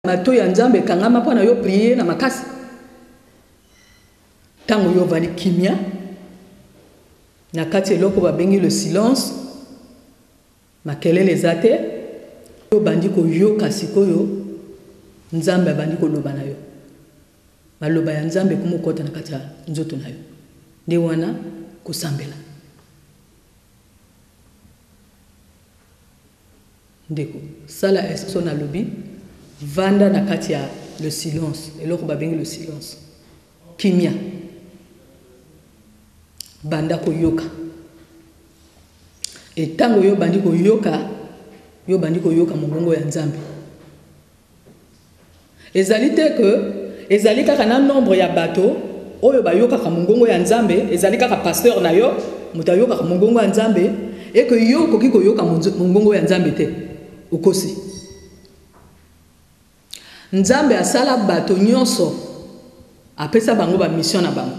mato ya nzambe kangama pona yo prier na makasi tango yo vali kimia na kati eloko babengi le silence makelele zate yo bandi ko yoka sikoyo nzambe bandi ko loba na yo maloba ya nzambe kumukota na kati ya nzoto na yo ndi wana kusambela ndeko sala eso na lobi vanda na kati ya le silence eloko babengi le silence kimia banda ko yoka etango yo bandi ko yoka mongongo ya nzambe ezali te que ezali kaka na nombre ya bato oyo bayoka ka mongongo ya nzambe ezali kaka pasteur na yo mutayoka ka mongongo ya nzambe et que yo koki ko yoka mongongo ya nzambe te ukosi nzambe asala bato nyonso apesa bango ba mission na bango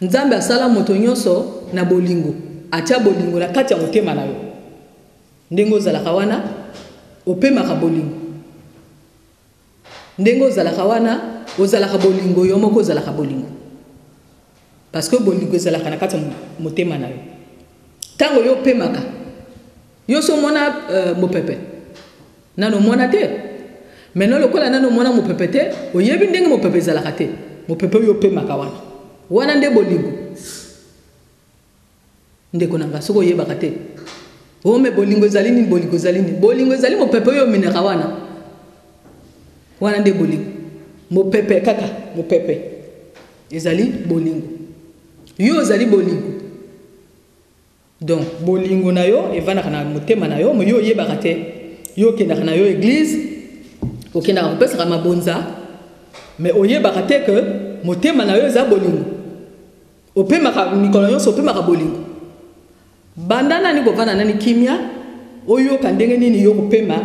nzambe asala moto nyonso na bolingo atia bolingo na kati ya motema na yo ndenge ozalaka wana opemaka bolingo ndenge ozalaka wana ozalaka bolingo yo moko ozalaka bolingo parce que bolingo ezalaka na kati ya motema na yo tango yo opemaka yo so mona mopepe nano mona te maintenant lokola nano mona mopepe te oyebi ndenge mopepe ezalaka te mopepe yo opemaka wana nde bolingo ndeko nanga soko yebaka te ome bolingo ezali nini bolingo ezali mopepe yo mineka wana nde bolingo mopepe kaka mopepe ezali bolingo yo ezali bolingo donc bolingo na yo evanaka na motema na yo mo yo yebaka te yo kendaka na yo église okendaka kopesaka mabonza mais oyebaka te que motema na yo eza bolingo opemaka mikolo nyonso opemaka bolingo banda nani kovanda nani kimia oyoka ndenge nini yo kopema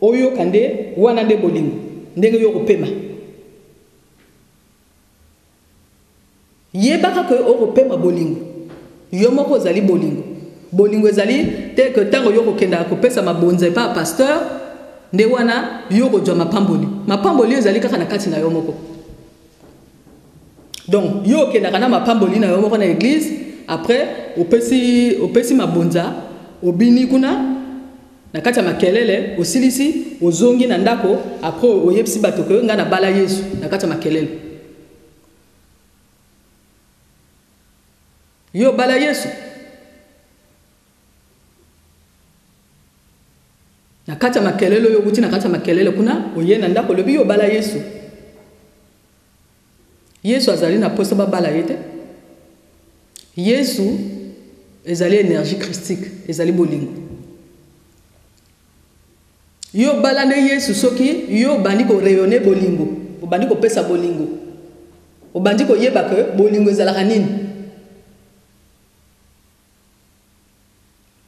oyoka nde wana nde bolingo ndenge yo kopema yebaka ke okopema bolingo yo moko ozali bolingo ezali te que tango yo kokenda kopesa mabonza epa pasteur nde wana yo kozwa mapamboli ezali kaka na kati na yo moko donc yo okendaka na mapamboli na yo moko na église après opesi mabonza obini kuna na kati ya makelele osilisi ozongi na ndako après oyebisi bato ke nga na bala Yesu na kati ya makelele yo bala Yesu na kati ya makelele yo guti na kati ya makelele kuna oye na ndako lobi yo bala Yesu azali na posa bala yete Yesu ezali énergie christique ezali bolingo yo bala ne Yesu soki yo bandi ko rayonner bolingo obandi ko pesa bolingo obandi ko yeba ke bolingo ezalaka nini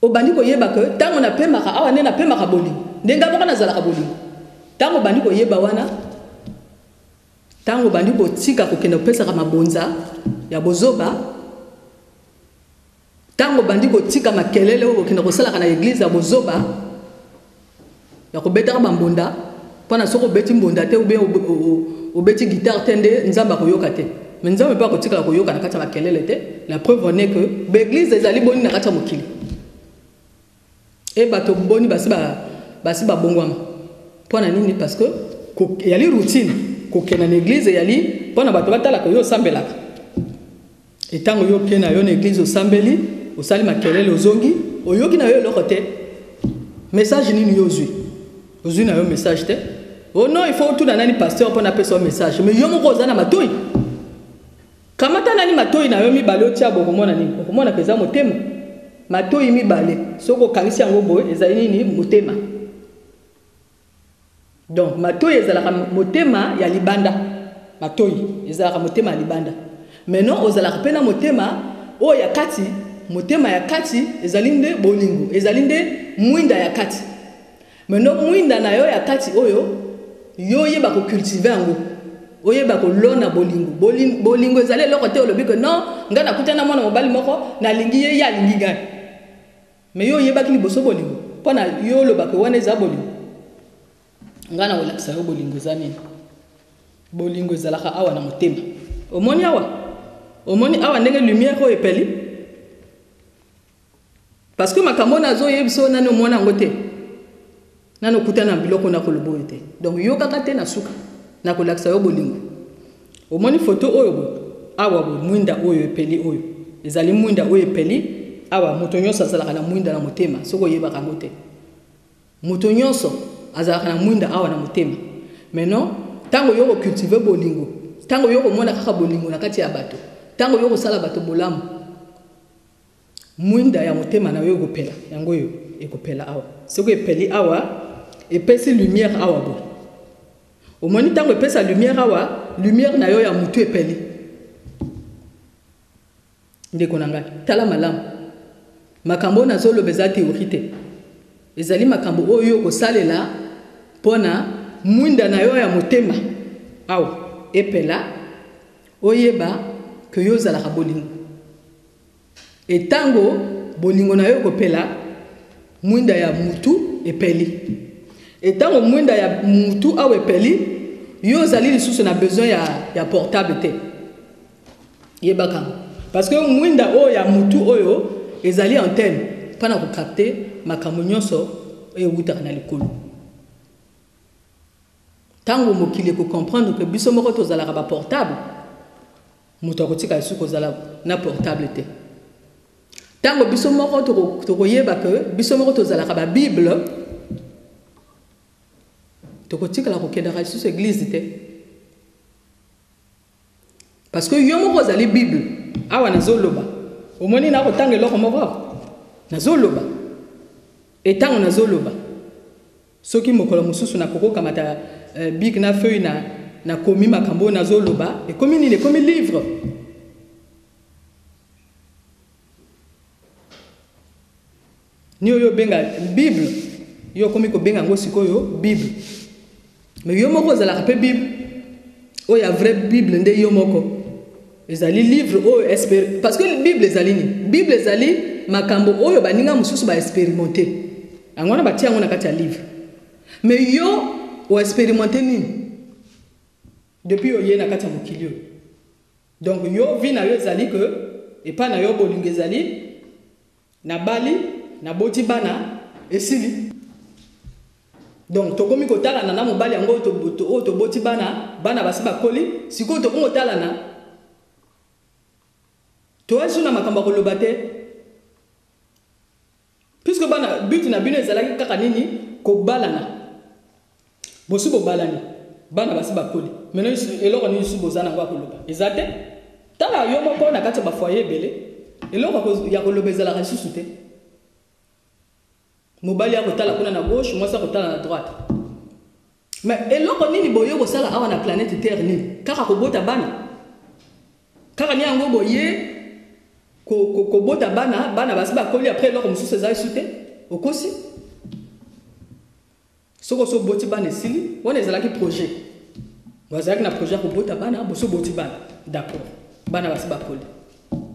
obandi ko yeba ke tango na pemaka awa ne na pemaka bolingo ndenga moko na zalaka bolingo tango bandi ko yeba wana tango bandi ko tika ko kenda pesa ka mabonza ya bozoba tango bandi ko tika makelele ko kenda ko sala kana église ya bozoba ya ko beta ka bambonda pona soko beti mbonda te ou beti guitare tende nzamba ko yoka te mais nzamba pa ko tika ko yoka na kata makelele te la preuve en est que l'église ezali boni na kata mokili et bato boni basi ba bongwama pona nini parce que yali routine ko kena na église yali pona bato batala ko yo sambelaka etango yo kena yo na église osambeli osali makelele ozongi oyoki na yo eloko te message nini yo ozwi na yo message te oh non il faut tout na nani pasteur pona pesa message mais yo moko ozana matoi kamata nani matoi na yo mibale otia bokomona nini okomona pesa motema matoi mibale soko kanisi yango boye ezali nini motema donc matoi ezalaka motema ya libanda matoi ezalaka motema ya libanda maintenant ozalaka pena motema o ya kati motema ya kati ezali nde bolingo ezali nde mwinda ya kati maintenant mwinda na yo ya kati oyo yo yeba ko cultiver yango oyeba ko lona bolingo ezali eloko te olobi que non nga nakutana mwana mobali moko nalingi ye ya lingi ngai mais yo yeba ki liboso bolingo pona yo lobaka wana eza bolingo ngana olakisa yo bolingo eza nini bolingo ezalaka awa na motema omoni awa ndenge lumière oyo epeli parce que makambo nazoyebi biso nani omona yango te nani okutana na biloko na koloba oyo te donc yo kaka te na suka na kolakisa yo bolingo omoni foto oyo bo awa bo mwinda oyo epeli oyo ezali mwinda oyo epeli awa moto nyonso azalaka na mwinda na motema soko oyebaka yango te moto nyonso azalaka na mwinda awa na motema maintenant tango yo cultiver bolingo tango yo komona kaka bolingo na kati ya bato tango yo kosala bato bolamu mwinda ya motema na yo ekopela yango yo ekopela awa soko epeli awa epesi lumière awa bo omoni tango epesa lumière awa lumière na yo ya mutu epeli ndeko na ngai tala malamu makambo nazoloba eza théorie te ezali makambo oyo kosalela mpona mwinda na yo ya motema awa epela oyeba ke yo ozalaka bolingo etango bolingo na yo ekopela mwinda ya mutu epeli etango mwinda ya mutu awa epeli yo ozali lisusu na besoin ya portable te yebaka parce que mwinda oyo ya mutu oyo ezali antenne mpona kokapte makambo nyonso ewutaka na likolo tango mokili comprendre que biso moko tozalaka ba portable moto akotika lisusu kozala na portable te tango biso moko tokoyeba que biso moko tozalaka ba bible tokotikala kokendaka lisusu église te parce que yo moko ozali bible awa nazoloba omoni nakotanga eloko moko nazoloba etango nazoloba soki mokolo mosusu nakokokamata big na feuille na komi makambo nazoloba ekomi nini ekomi livre ni oyo benga bible yo komi kobenga ngo sikoyo bible mais yo moko ozalaka mpe bible oyo ya vrai bible nde yo moko ezali livre oyo parce que bible ezali nini bible ezali makambo oyo baninga mosusu baexpérimente yango wana batia yango na kati ya livre mais yo oexpérimente nini depuis oye na kati ya mokili oyo donc yo vi na yo ezali ke epa na yo bolingo ezali na bali na boti bana esili donc tokomi kotalana na mobali yango oyo toboti bana basi bakoli sikoyo tokomi kotalana toazu na makambo koloba te puisque bana but na bino ezalaki kaka nini kobalana bosu bobalani bana basi bakoli maintenant eloko nini su bozana ngo koloba eza te tala yo moko na kati ya bafoyer ebele eloko ya koloba ezalaka lisusu te mobali ya kotala kuna na gauche mwasi akotala na droite mais eloko nini boyo kosala awa na planète terre nini kaka kobota bana kaka ni yango boye kobota bana basi bakoli après eloko mosusu ezali su te okosi soko so boti bana esili wana ezalaki projet bazalaki na projet ya kobota bana boso boti bana d'accord bana basi bakoli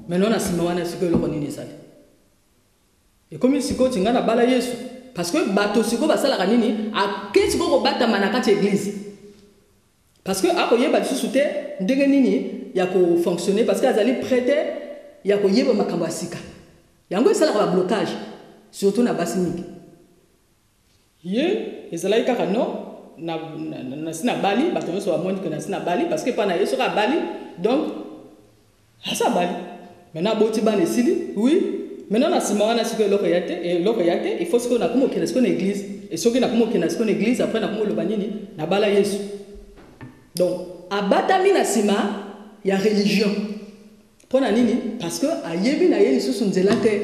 maintenant na nsima wana sikoyo eloko nini ezali ekomi sikoyo tinga na bala yesu parce que bato sikoyo basalaka nini ake sikoyo kobatama na kati ya église parce que akoyeba lisusu te ndenge nini ya kofonctionner parce que azali prêté ya koyeba makambo ya sika yango esalaka bablocage surtout na basi mingi ye ezalaki kaka no nasi na bali bato nyonso bamoni ke nasi na bali parce que epa na ye soki abali donc asi abali maintenant aboti bana esili oui maintenant na nsima wana sikoyo eloko ya te il faut sikoyo nakomi okenda sikoyo na église et soki nakomi okenda sikoyo na église après nakomi oloba nini nabala yesu donc abatami na nsima ya religion mpona nini parce que ayebi na ye lisusu nzela te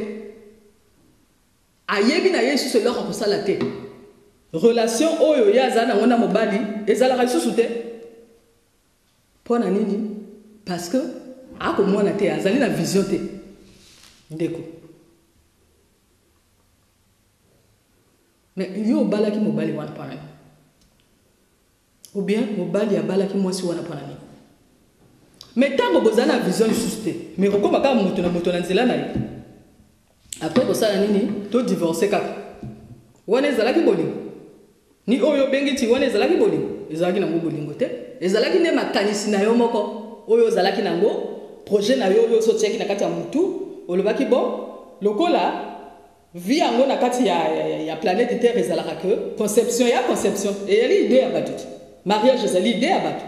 ayebi na ye lisusu eloko kosala te relation oyo ye azala nango na mobali ezalaka lisusu te mpona nini parce que akomona te azali na vision te ndeko mais yo obalaki mobali wana mpona nini ou bien mobali abalaki mwasi wana mpona nini mais ntango bozala na vision lisusu te mais kokoma kaka moto na moto na nzela na ye après kosala nini to divorce kaka wana ezalaki bolingo ni oyo bengi ti wana ezalaki bolingo ezalaki nango bolingo te ezalaki nde makanisi na yo moko oyo ozalaki nango projet na yo oyo sotiaki na kati ya mutu olobaki bon lokola vie yango na kati ya planète terre ezalaka que conception eyali idée ya bato ti mariage ezali idée ya bato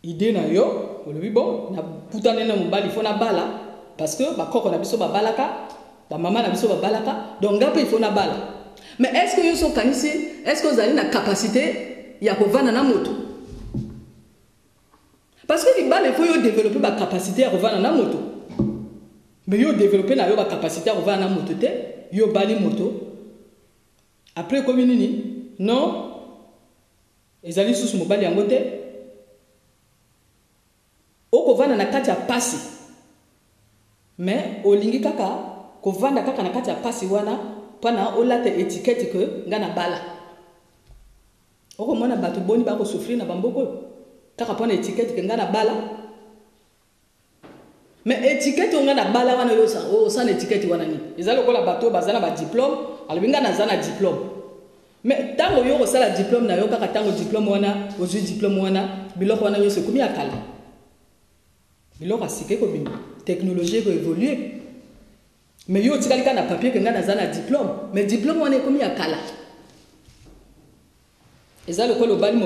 idée na yo olobi bon nakutana na mobali fo na bala parce que bakoko na biso babalaka bamama na biso babalaka donc nga mpe ifo na bala. Mais est-ce que vous avez est-ce que vous avez la capacité de revendre na moto? Parce que les balles, il faut développer la capacité à revendre na moto. Mais vous développer la capacité à revendre na moto, vous bali moto. Après comme ini non, ils allaient sous mobile en côté. Au kovana na kati ya pasi. Mais au lingi kaka, kovanda kaka na kati ya pasi wana. Pana olate étiquette que ngana bala oko mona bato boni ba ko souffrir na bamboko kaka pona étiquette que ngana bala mais étiquette ngana bala wana yo sa o sa étiquette wana ni ezalo ko la bato bazana ba diplôme alibinga na zana diplôme mais tango yo ko sala diplôme na yo kaka tango diplôme wana ozu diplôme wana biloko wana yo se komi akala biloko asike ko bino technologie ko évoluer. Mais yo tikali ka na papier que nga na zana diplôme mais diplôme wana ekomi ya kala ezalo ko lobali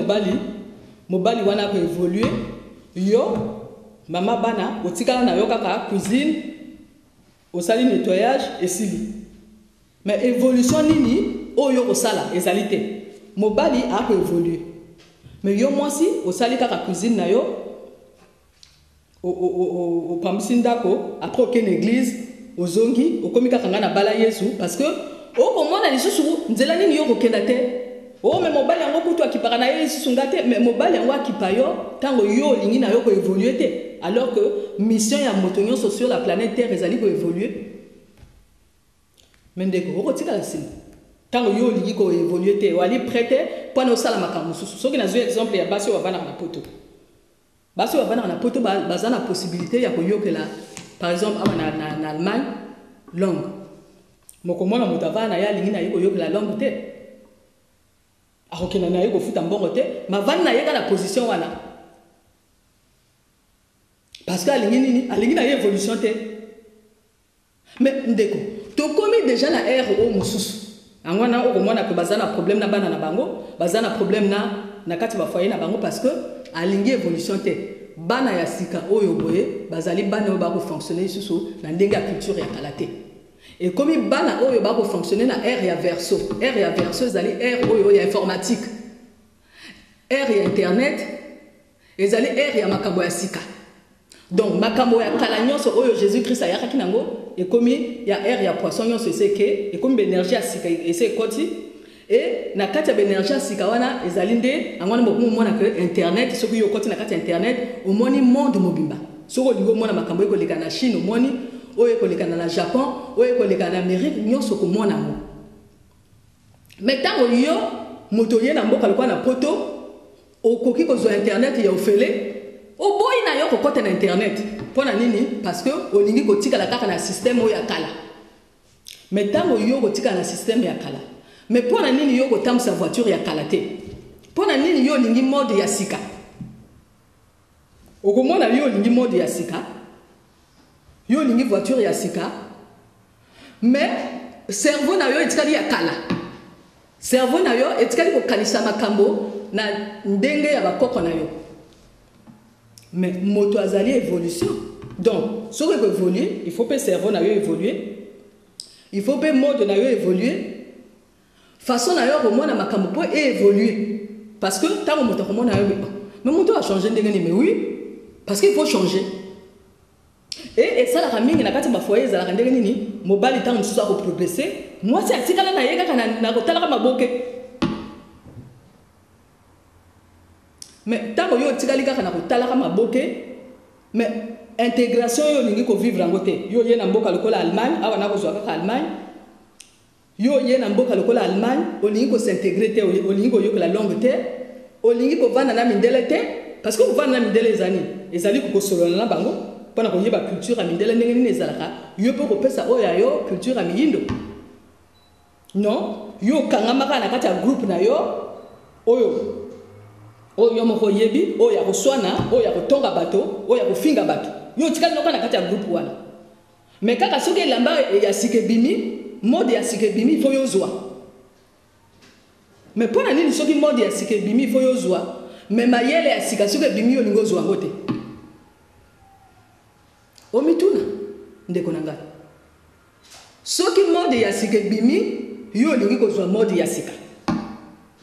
mobali wana ko évoluer yo mama bana otikala na yo kaka cuisine osali nettoyage esili mais évolution nini oyo osala ezali te mobali a ko évoluer mais yo mwasi osali kaka cuisine na yo o pambisi ndako après aucune église ozongi okomika kanga na bala Yesu parce que okomona lisusu nzela nini yo kokenda te o me mobali yango kutu akipaka na Yesu ngate mais mobali yango akipa yo tango yo lingi na yo ko évoluer te alors que mission ya motonyo sur la planète terre ezali ko évoluer mais ndeko okotika la sima tango yo lingi ko évoluer te wali prêter pour no sala makambo susu soki na zo exemple ya basi wa bana na poto bazana possibilité ya koyokela. Par exemple, en Allemagne, langue. Mokomona mutavana ya lingina yiko yoke la langue te. Akokena na yiko futa mbongo te, ma vana yeka la position wana. Parce que alingina y évolution te. Mais ndeko, to komi déjà la ère au mususu. Angwana okomona que bazana problème na bana na bango, bazana problème na kati ba foyer na bango parce que alingi évolution te. Bana ya sika oyo boye bazali bana oyo ba ko fonctionner susu na ndenga culture ya kalate et comme bana oyo ba ko fonctionner na ère ya verso zali ère oyo ya informatique ère ya internet ezali ère ya makambo ya sika donc makambo ya kala nyonso oyo Jésus Christ ayaki nango et comme ya ère ya poisson nyonso eseke et comme énergie ya sika ese koti et na kati ya énergie sika wana ezali nde angwana mokumu mona que internet soki yo koti na kati ya internet omoni monde mobimba soko lingo mona makambo ekoleka na Chine omoni oyo ekoleka na Japon oyo ekoleka na Amérique nyonso ko mona mo mais tango yo moto ye na mboka lokwa na poto okoki kozwa internet ya ofele oboyi na yo kokota na internet pona nini parce que olingi kotika la kaka na système oyo ya kala mais tango yo kotika na système ya kala mais pour la nini yo kotam sa voiture ya kalate pour la nini yo lingi mode ya sika okomona yo lingi mode ya sika yo lingi voiture ya sika mais cerveau na yo etikali ya kala cerveau na yo etikali ko kanisa makambo na ndenge ya bakoko na yo mais moto azali évolution donc ce que évoluer il faut que cerveau na yo évoluer il faut que mode na yo évoluer façon na yo komona makambo po évoluer parce que tant que moto komona yo mais moto a changé ndenge mais oui parce qu'il faut changer et ça la mingi na kati ba foyer za la ndenge nini mobali tant mususu a progresser moi c'est atikala na yeka kana na kotala ka maboke mais tant que yo tikali ka na kotala ka maboke mais intégration yo lingi ko vivre ngote yo ye na mboka lokola Allemagne awa na ko zwa ka Allemagne yo ye na mboka lokola Allemagne olingi ko s'intégrer te olingi ko yoka la langue te olingi ko vana na mindele te parce que ko vana na mindele ezali ko solola na bango pona ko yeba culture ya mindele ndenge nini ezalaka yo po ko pesa oya yo culture ya miyindo non yo kangamaka na kati ya groupe na yo oyo oyo moko yebi oyo ya koswana oyo ya kotonga bato oyo ya kofinga bato yo tikali noka na kati ya groupe wana mais kaka soki elamba ya sika ebimi mode ya sika ebimi il faut yozwa mais mpona nini soki mode ya sika ebimi il faut yozwa mais mayele ya sika soki ebimi yo olingi ozwa yango te omituna ndeko na ngai soki mode ya sika ebimi yo olingi kozwa mode ya sika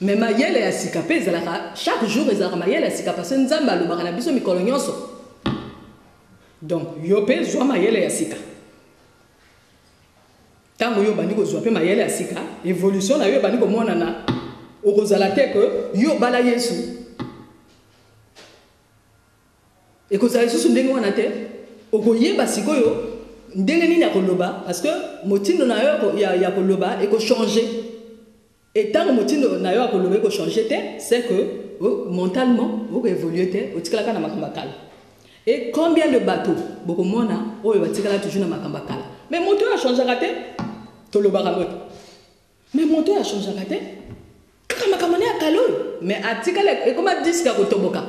mais mayele ya sika mpe ezalaka chaque jour ezalaka mayele ya sika parce nzambe alobaka na biso mikolo nyonso donc yo mpe zwa mayele ya sika ntango yo obandi kozwa mpe mayele ya sika évolution na yo ebandi komonana okozala te ke yo obala yesu ekozala lisusu ndenge wana te okoyeba sikoyo ndenge nini ya koloba parce que motindo na yo ya koloba ekochange etango motindo na yo ya koloba ekochange te c'est que mentalement okoévolue te otikalaka na makambo ya kala et combien de bateaux bokomona oyo batikala toujours na makambo ya kala mais moto oyo achangeaka te tolobaka moto mais moto oyo achangeaka te kaka makambo ne ya kala oyo mais atikala ekoma diske ya kotoboka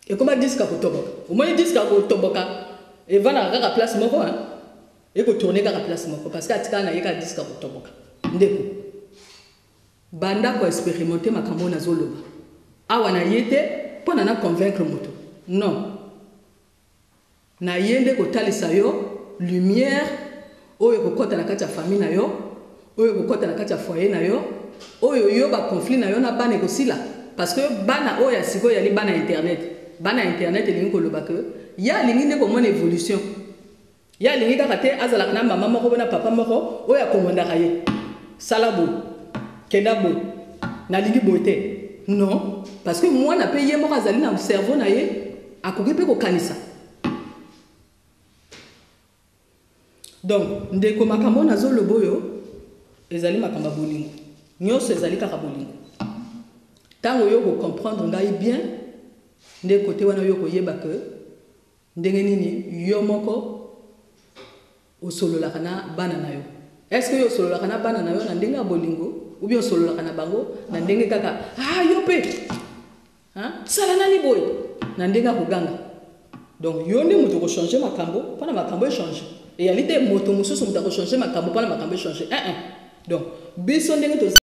ekoma diske ya kotoboka omoni diske ya kotoboka evandaka kaka place moko ekotourne kaka place moko parce que atikala na ye kaka diske ya kotoboka ndeko banda koexpérimente makambo oyo nazoloba awa na ye te mpo na convaincre moto non na ye nde kotalisa yo lumière oyo ekokɔta na kati ya famille na yo oyo ekokɔta na kati ya foyer na yo oyo yo baconflit na yo na bana ekosila parce que bana oyo ya sikoyo yali bana internet bana internet elingi koloba ke ya alingi nde komona évolution ya alingi kaka te azalaka na mama moko na papa moko oyo akomondaka ye sala boye kenda boye nalingi boye te non parce que mwana mpe ye moko azali na cerveau na ye akoki mpe kokanisa donc ndeko makambo nazoloba oyo ezali makambo ya bolingo nyonso ezali kaka bolingo ntango yo kocomprendre ngai bien nde kote wana yo koyeba ke ndenge nini yo moko osololaka na bana na yo est-ce que yo osololaka na bana na yo na ndenge ya bolingo ou bien osololaka na bango na ndenge kaka yo mpe sala nani boye na ndenge ya koganga donc yo nde moto okochange makambo mpona makambo echange eyali te moto mosusu moto akochange makambo mpona makambo echange donc biso ndenge